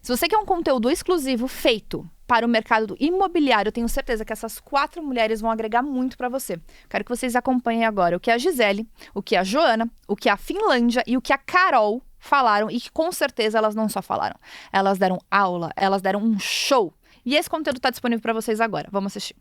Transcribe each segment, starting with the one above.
Se você quer um conteúdo exclusivo feito para o mercado imobiliário, eu tenho certeza que essas 4 mulheres vão agregar muito para você. Quero que vocês acompanhem agora o que a Gisele, o que a Joana, o que a Finlândia e o que a Carol falaram, e que com certeza elas não só falaram, elas deram aula, elas deram um show. E esse conteúdo está disponível para vocês agora. Vamos assistir.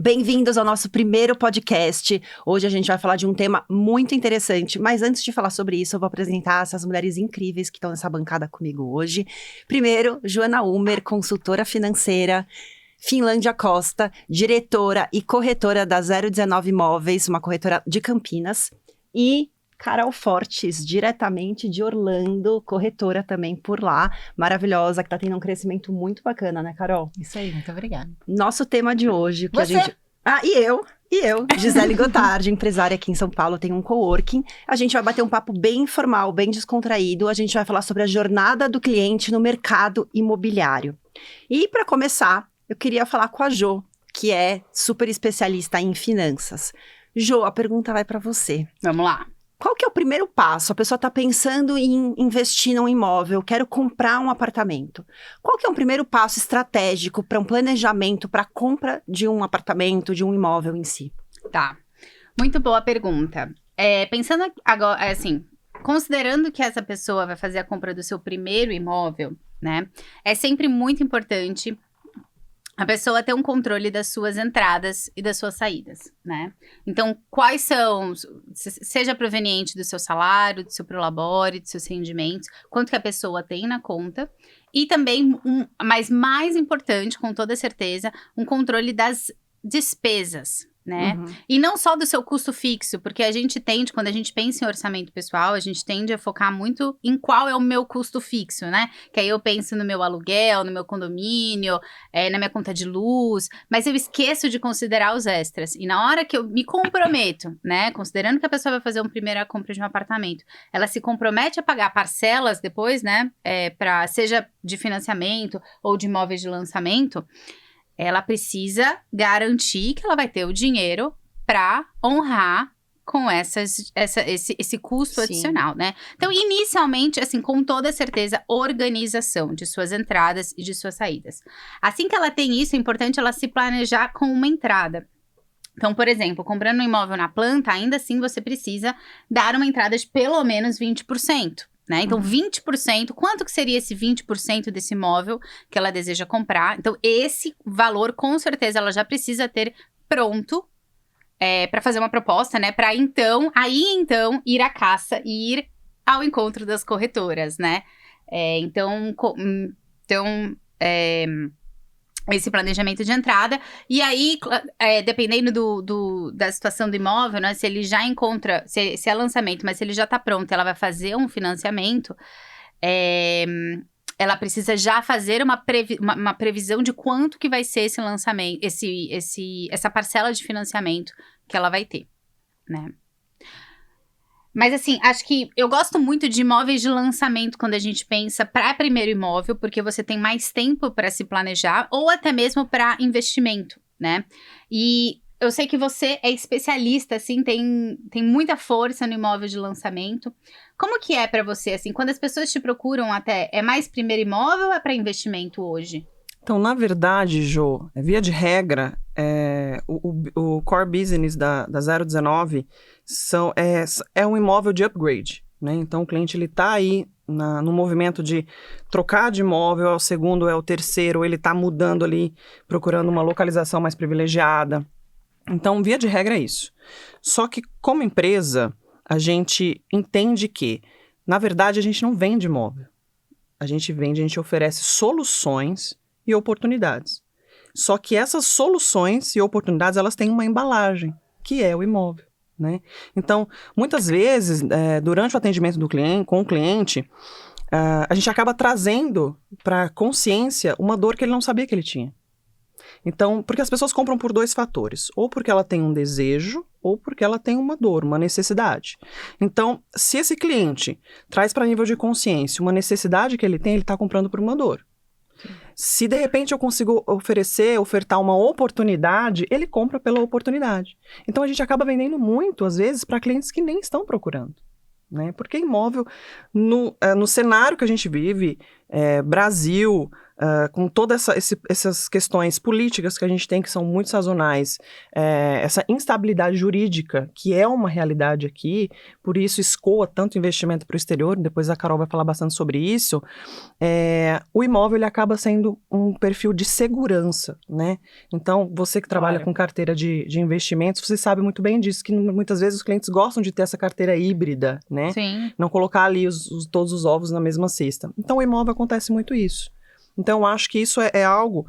Bem-vindos ao nosso primeiro podcast. Hoje a gente vai falar de um tema muito interessante, mas antes de falar sobre isso, eu vou apresentar essas mulheres incríveis que estão nessa bancada comigo hoje. Primeiro, Joana Umer, consultora financeira, Finlândia Costa, diretora e corretora da 019 Imóveis, uma corretora de Campinas, e Carol Fortes, diretamente de Orlando, corretora também por lá, maravilhosa, que tá tendo um crescimento muito bacana, né, Carol? Isso aí, muito obrigada. Nosso tema de hoje, que Você? a gente... E eu, Gisele Gotardi, empresária aqui em São Paulo, tem um coworking. A gente vai bater um papo bem informal, bem descontraído. A gente vai falar sobre a jornada do cliente no mercado imobiliário. E para começar, eu queria falar com a Jo, que é super especialista em finanças. Jo, a pergunta vai para você. Vamos lá. Qual que é o primeiro passo? A pessoa está pensando em investir num imóvel, quero comprar um apartamento. Qual que é o primeiro passo estratégico para um planejamento para a compra de um apartamento, de um imóvel em si? Tá. Muito boa pergunta. Pensando agora, assim, considerando que essa pessoa vai fazer a compra do seu primeiro imóvel, né? É sempre muito importante a pessoa ter um controle das suas entradas e das suas saídas, né? Então, quais são, seja proveniente do seu salário, do seu prolabore, dos seus rendimentos, quanto que a pessoa tem na conta, e também, mas mais importante, com toda certeza, um controle das despesas, né? Uhum. E não só do seu custo fixo, porque a gente tende, quando a gente pensa em orçamento pessoal, a gente tende a focar muito em qual é o meu custo fixo, né? Que aí eu penso no meu aluguel, no meu condomínio, na minha conta de luz, mas eu esqueço de considerar os extras. E na hora que eu me comprometo, né? Considerando que a pessoa vai fazer uma primeira compra de um apartamento, ela se compromete a pagar parcelas depois, né? Seja de financiamento ou de imóveis de lançamento, ela precisa garantir que ela vai ter o dinheiro para honrar com esse custo Sim. adicional, né? Então, inicialmente, assim, com toda certeza, organização de suas entradas e de suas saídas. Assim que ela tem isso, é importante ela se planejar com uma entrada. Então, por exemplo, comprando um imóvel na planta, ainda assim você precisa dar uma entrada de pelo menos 20%. Né? Então, 20%, quanto que seria esse 20% desse imóvel que ela deseja comprar? Então, esse valor, com certeza, ela já precisa ter pronto para fazer uma proposta, né? Para então, ir à caça e ir ao encontro das corretoras, né? Esse planejamento de entrada, e aí, dependendo da situação do imóvel, né, se ele já encontra, se é lançamento, mas se ele já está pronto, ela vai fazer um financiamento, ela precisa já fazer uma previsão de quanto que vai ser esse lançamento, essa parcela de financiamento que ela vai ter, né? Mas assim, acho que eu gosto muito de imóveis de lançamento quando a gente pensa para primeiro imóvel, porque você tem mais tempo para se planejar, ou até mesmo para investimento, né? E eu sei que você é especialista, assim, tem muita força no imóvel de lançamento. Como que é para você, assim, quando as pessoas te procuram até, é mais primeiro imóvel ou é para investimento hoje? Então, na verdade, Jo, via de regra, o core business da 019 é um imóvel de upgrade, né? Então, o cliente está aí no movimento de trocar de imóvel, o segundo é o terceiro, ele está mudando ali, procurando uma localização mais privilegiada. Então, via de regra é isso. Só que, como empresa, a gente entende que, na verdade, a gente não vende imóvel. A gente oferece soluções e oportunidades. Só que essas soluções e oportunidades, elas têm uma embalagem, que é o imóvel, né? Então, muitas vezes, durante o atendimento com o cliente, a gente acaba trazendo para a consciência uma dor que ele não sabia que ele tinha. Então, porque as pessoas compram por 2 fatores, ou porque ela tem um desejo, ou porque ela tem uma dor, uma necessidade. Então, se esse cliente traz para nível de consciência uma necessidade que ele tem, ele está comprando por uma dor. Se de repente eu consigo ofertar uma oportunidade, ele compra pela oportunidade. Então a gente acaba vendendo muito, às vezes, para clientes que nem estão procurando. Né? Porque imóvel, no cenário que a gente vive, Brasil, com todas essas questões políticas que a gente tem, que são muito sazonais, essa instabilidade jurídica, que é uma realidade aqui, por isso escoa tanto investimento para o exterior, depois a Carol vai falar bastante sobre isso, o imóvel ele acaba sendo um perfil de segurança, né? Então, você que trabalha com carteira de investimentos, você sabe muito bem disso, que muitas vezes os clientes gostam de ter essa carteira híbrida, né? Sim. Não colocar ali todos os ovos na mesma cesta. Então, o imóvel acontece muito isso. Então, eu acho que isso é algo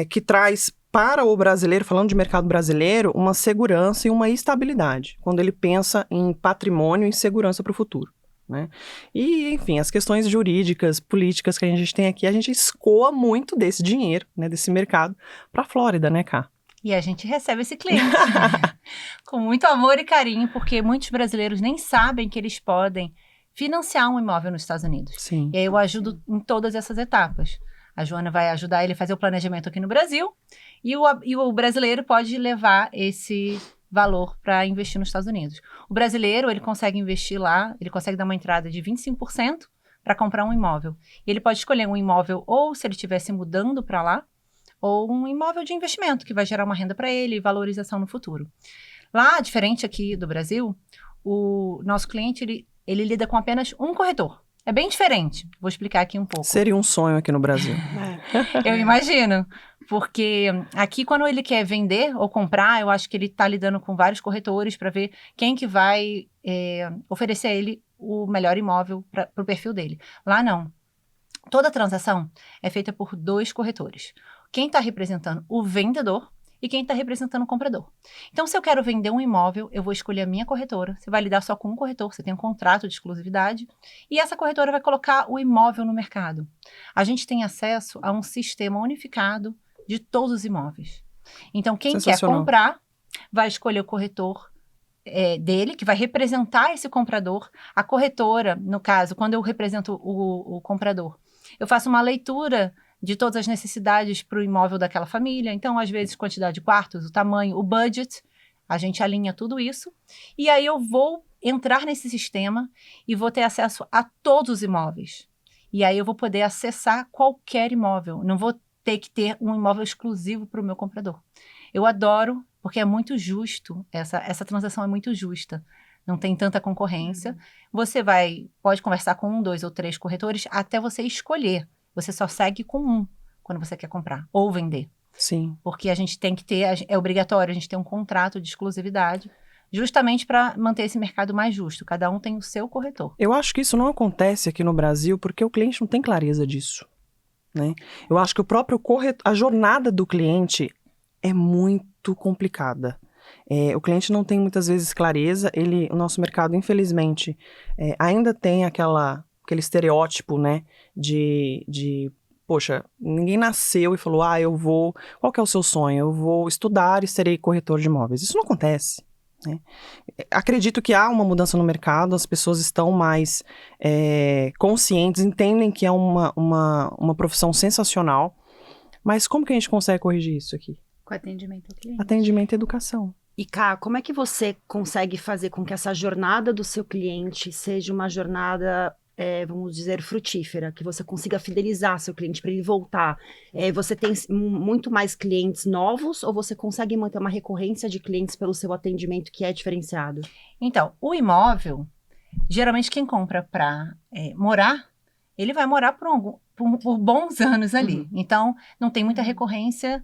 que traz para o brasileiro, falando de mercado brasileiro, uma segurança e uma estabilidade, quando ele pensa em patrimônio e segurança para o futuro. Né? E, enfim, as questões jurídicas, políticas que a gente tem aqui, a gente escoa muito desse dinheiro, né, desse mercado, para a Flórida, né, Cá? E a gente recebe esse cliente com muito amor e carinho, porque muitos brasileiros nem sabem que eles podem financiar um imóvel nos Estados Unidos. Sim. E aí eu ajudo em todas essas etapas. A Joana vai ajudar ele a fazer o planejamento aqui no Brasil e o brasileiro pode levar esse valor para investir nos Estados Unidos. O brasileiro, ele consegue investir lá, ele consegue dar uma entrada de 25% para comprar um imóvel. E ele pode escolher um imóvel ou se ele estivesse mudando para lá, ou um imóvel de investimento que vai gerar uma renda para ele e valorização no futuro. Lá, diferente aqui do Brasil, o nosso cliente, ele lida com apenas um corretor. É bem diferente. Vou explicar aqui um pouco. Seria um sonho aqui no Brasil. Eu imagino. Porque aqui, quando ele quer vender ou comprar, eu acho que ele está lidando com vários corretores para ver quem que vai oferecer a ele o melhor imóvel para o perfil dele. Lá, não. Toda transação é feita por 2 corretores. Quem está representando o vendedor e quem está representando o comprador. Então, se eu quero vender um imóvel, eu vou escolher a minha corretora. Você vai lidar só com um corretor, você tem um contrato de exclusividade. E essa corretora vai colocar o imóvel no mercado. A gente tem acesso a um sistema unificado de todos os imóveis. Então, quem quer comprar, vai escolher o corretor dele, que vai representar esse comprador. A corretora, no caso, quando eu represento o comprador, eu faço uma leitura de todas as necessidades para o imóvel daquela família. Então, às vezes, quantidade de quartos, o tamanho, o budget, a gente alinha tudo isso. E aí eu vou entrar nesse sistema e vou ter acesso a todos os imóveis. E aí eu vou poder acessar qualquer imóvel. Não vou ter que ter um imóvel exclusivo para o meu comprador. Eu adoro, porque é muito justo, essa transação é muito justa. Não tem tanta concorrência. Você pode conversar com 1, 2 ou 3 corretores até você escolher. Você só segue com um quando você quer comprar ou vender. Sim. Porque a gente tem que ter, é obrigatório a gente ter um contrato de exclusividade, justamente para manter esse mercado mais justo. Cada um tem o seu corretor. Eu acho que isso não acontece aqui no Brasil porque o cliente não tem clareza disso, né? Eu acho que o próprio a jornada do cliente é muito complicada. O cliente não tem muitas vezes clareza. O nosso mercado, infelizmente, ainda tem aquele estereótipo, né, poxa, ninguém nasceu e falou, qual que é o seu sonho? Eu vou estudar e serei corretor de imóveis. Isso não acontece, né? Acredito que há uma mudança no mercado, as pessoas estão mais conscientes, entendem que é uma profissão sensacional, mas como que a gente consegue corrigir isso aqui? Com atendimento ao cliente. Atendimento e educação. E, Ká, como é que você consegue fazer com que essa jornada do seu cliente seja uma jornada, vamos dizer, frutífera, que você consiga fidelizar seu cliente para ele voltar? Você tem muito mais clientes novos ou você consegue manter uma recorrência de clientes pelo seu atendimento que é diferenciado? Então, o imóvel, geralmente quem compra para morar, ele vai morar por bons anos ali. Então, não tem muita recorrência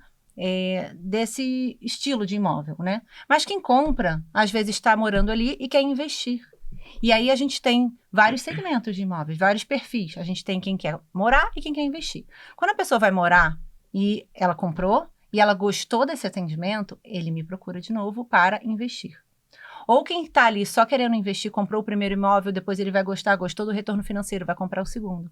desse estilo de imóvel, né? Mas quem compra, às vezes está morando ali e quer investir. E aí a gente tem vários segmentos de imóveis, vários perfis. A gente tem quem quer morar e quem quer investir. Quando a pessoa vai morar e ela comprou e ela gostou desse atendimento, ele me procura de novo para investir. Ou quem está ali só querendo investir, comprou o primeiro imóvel, depois ele vai gostou do retorno financeiro, vai comprar o segundo.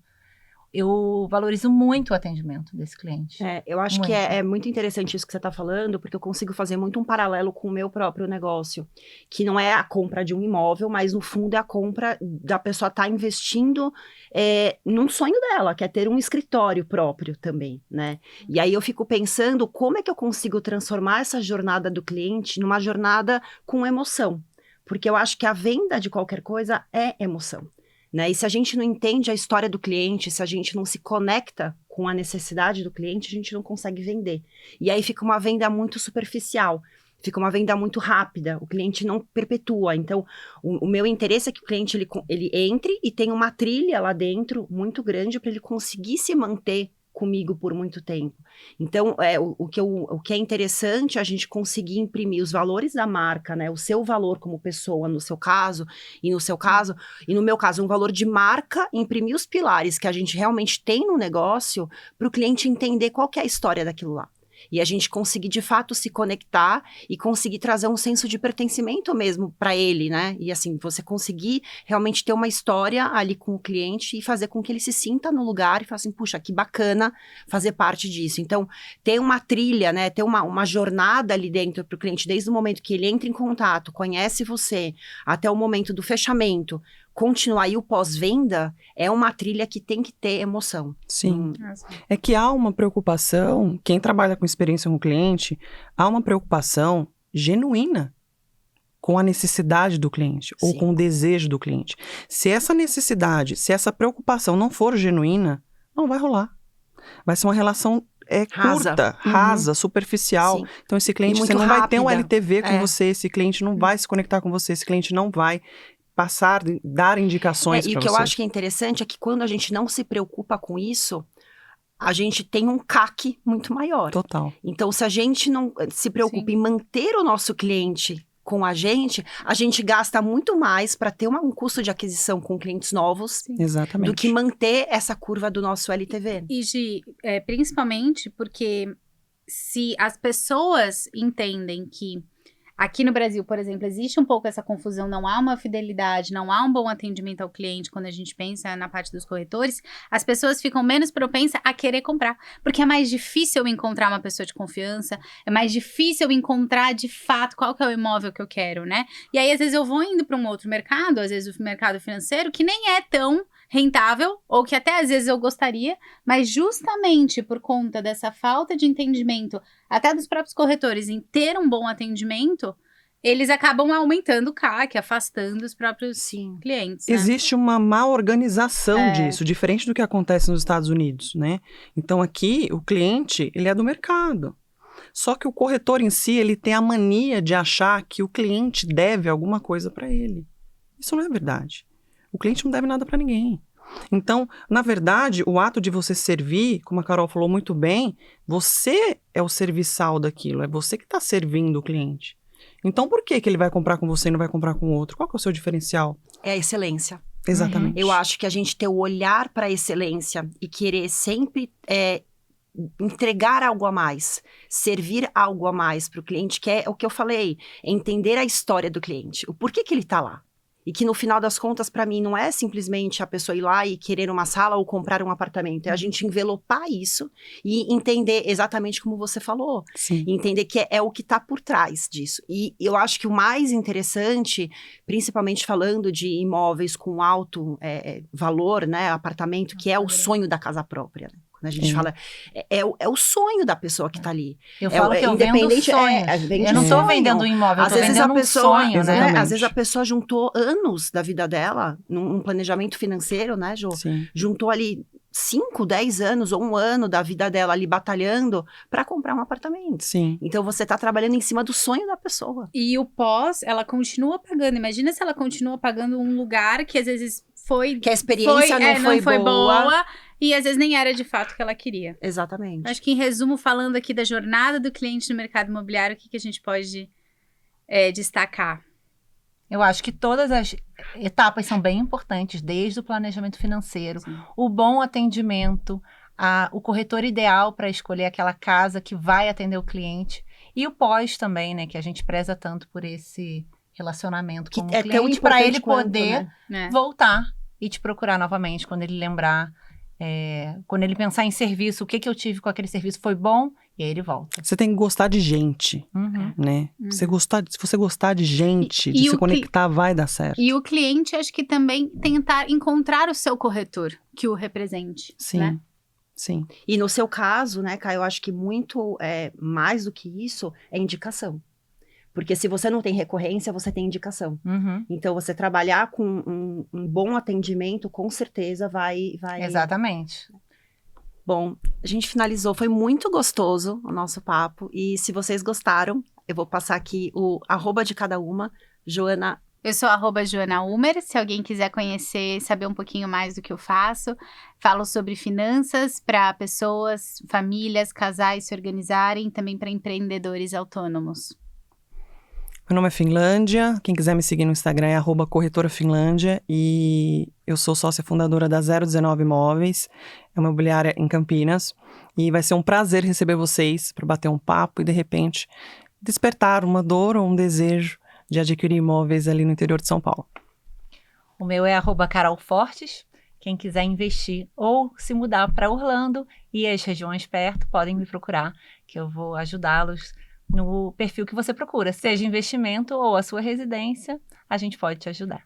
eu valorizo muito o atendimento desse cliente. Eu acho que Muito. é muito interessante isso que você está falando, porque eu consigo fazer muito um paralelo com o meu próprio negócio, que não é a compra de um imóvel, mas no fundo é a compra da pessoa estar investindo num sonho dela, que é ter um escritório próprio também, né? E aí eu fico pensando como é que eu consigo transformar essa jornada do cliente numa jornada com emoção, porque eu acho que a venda de qualquer coisa é emoção. Né? E se a gente não entende a história do cliente, se a gente não se conecta com a necessidade do cliente, a gente não consegue vender. E aí fica uma venda muito superficial, fica uma venda muito rápida, o cliente não perpetua. Então, o meu interesse é que o cliente ele entre e tenha uma trilha lá dentro muito grande para ele conseguir se manter comigo por muito tempo. Então, o que é interessante é a gente conseguir imprimir os valores da marca, né? O seu valor como pessoa, no seu caso, e no meu caso, um valor de marca, imprimir os pilares que a gente realmente tem no negócio para o cliente entender qual que é a história daquilo lá. E a gente conseguir, de fato, se conectar e conseguir trazer um senso de pertencimento mesmo para ele, né? E assim, você conseguir realmente ter uma história ali com o cliente e fazer com que ele se sinta no lugar e fale assim, puxa, que bacana fazer parte disso. Então, ter uma trilha, né? Ter uma jornada ali dentro para o cliente, desde o momento que ele entra em contato, conhece você, até o momento do fechamento, continuar aí o pós-venda, é uma trilha que tem que ter emoção. Sim. É que há uma preocupação, quem trabalha com experiência com o cliente, há uma preocupação genuína com a necessidade do cliente, ou Sim. com o desejo do cliente. Se essa necessidade, se essa preocupação não for genuína, não vai rolar. Vai ser uma relação curta, rasa, superficial. Sim. Então esse cliente, muito você não vai ter um rápida. LTV com você, esse cliente não vai se conectar com você, esse cliente não vai dar indicações para você. E o que eu acho que é interessante é que quando a gente não se preocupa com isso, a gente tem um CAC muito maior. Total. Então, se a gente não se preocupa em manter o nosso cliente com a gente gasta muito mais para ter um custo de aquisição com clientes novos Exatamente. do que manter essa curva do nosso LTV. E, Gi, principalmente porque se as pessoas entendem que aqui no Brasil, por exemplo, existe um pouco essa confusão, não há uma fidelidade, não há um bom atendimento ao cliente quando a gente pensa na parte dos corretores, as pessoas ficam menos propensas a querer comprar, porque é mais difícil eu encontrar uma pessoa de confiança, é mais difícil eu encontrar de fato qual que é o imóvel que eu quero, né? E aí, às vezes, eu vou indo para um outro mercado, às vezes o mercado financeiro, que nem é tão rentável, ou que até às vezes eu gostaria, mas justamente por conta dessa falta de entendimento, até dos próprios corretores, em ter um bom atendimento, eles acabam aumentando o CAC, afastando os próprios clientes. Né? Existe uma má organização disso, diferente do que acontece nos Estados Unidos, né? Então aqui, o cliente, ele é do mercado. Só que o corretor em si, ele tem a mania de achar que o cliente deve alguma coisa para ele. Isso não é verdade. O cliente não deve nada para ninguém. Então, na verdade, o ato de você servir, como a Carol falou muito bem, você é o serviçal daquilo, é você que está servindo o cliente. Então, por que ele vai comprar com você e não vai comprar com o outro? Qual que é o seu diferencial? É a excelência. Exatamente. Eu acho que a gente ter o olhar para a excelência e querer sempre entregar algo a mais, servir algo a mais para o cliente, que é o que eu falei, entender a história do cliente, o porquê que ele está lá. E que no final das contas, para mim, não é simplesmente a pessoa ir lá e querer uma sala ou comprar um apartamento. É a gente envelopar isso e entender exatamente como você falou. Sim. Entender que é o que está por trás disso. E eu acho que o mais interessante, principalmente falando de imóveis com alto valor, né? Apartamento, que é o sonho da casa própria, né? Quando a gente fala, é o sonho da pessoa que está ali. Eu falo que eu vendo sonho. Eu não estou vendendo um imóvel, eu estou vendendo um sonho, né? Às vezes a pessoa juntou anos da vida dela, num planejamento financeiro, né, Jô? Sim. Juntou ali 5, 10 anos ou 1 ano da vida dela ali batalhando para comprar um apartamento. Sim. Então você está trabalhando em cima do sonho da pessoa. E o pós, ela continua pagando. Imagina se ela continua pagando um lugar que às vezes que a experiência não foi boa. E às vezes nem era de fato o que ela queria. Exatamente. Acho que em resumo, falando aqui da jornada do cliente no mercado imobiliário, o que a gente pode destacar? Eu acho que todas as etapas são bem importantes, desde o planejamento financeiro, o bom atendimento, o corretor ideal para escolher aquela casa que vai atender o cliente, e o pós também, né, que a gente preza tanto por esse relacionamento com o cliente, para ele poder voltar e te procurar novamente quando ele lembrar Quando ele pensar em serviço, o que eu tive com aquele serviço foi bom, e aí ele volta. Você tem que gostar de gente, Uhum. né? Se você gostar de gente, E de se o conectar, vai dar certo. E o cliente, acho que também tentar encontrar o seu corretor que o represente. Sim, Né? sim. E no seu caso, né, Caio, eu acho que muito mais do que isso é indicação. Porque se você não tem recorrência, você tem indicação. Uhum. Então, você trabalhar com um bom atendimento, com certeza vai... Exatamente. Bom, a gente finalizou. Foi muito gostoso o nosso papo. E se vocês gostaram, eu vou passar aqui o @ de cada uma. Joana... Eu sou @JoanaUmer, se alguém quiser conhecer, saber um pouquinho mais do que eu faço. Falo sobre finanças para pessoas, famílias, casais se organizarem, também para empreendedores autônomos. Meu nome é Finlândia, quem quiser me seguir no Instagram é @corretora Finlândia e eu sou sócia fundadora da 019 Imóveis, é uma imobiliária em Campinas e vai ser um prazer receber vocês para bater um papo e de repente despertar uma dor ou um desejo de adquirir imóveis ali no interior de São Paulo. O meu é @CarolFortes. Quem quiser investir ou se mudar para Orlando e as regiões perto, podem me procurar, que eu vou ajudá-los no perfil que você procura. Seja investimento ou a sua residência, a gente pode te ajudar.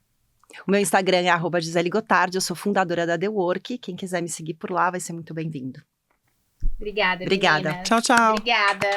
O meu Instagram é @Gisele Gotardi, eu sou fundadora da The Work. Quem quiser me seguir por lá vai ser muito bem-vindo. Obrigada, Obrigada. meninas. Tchau, tchau. Obrigada.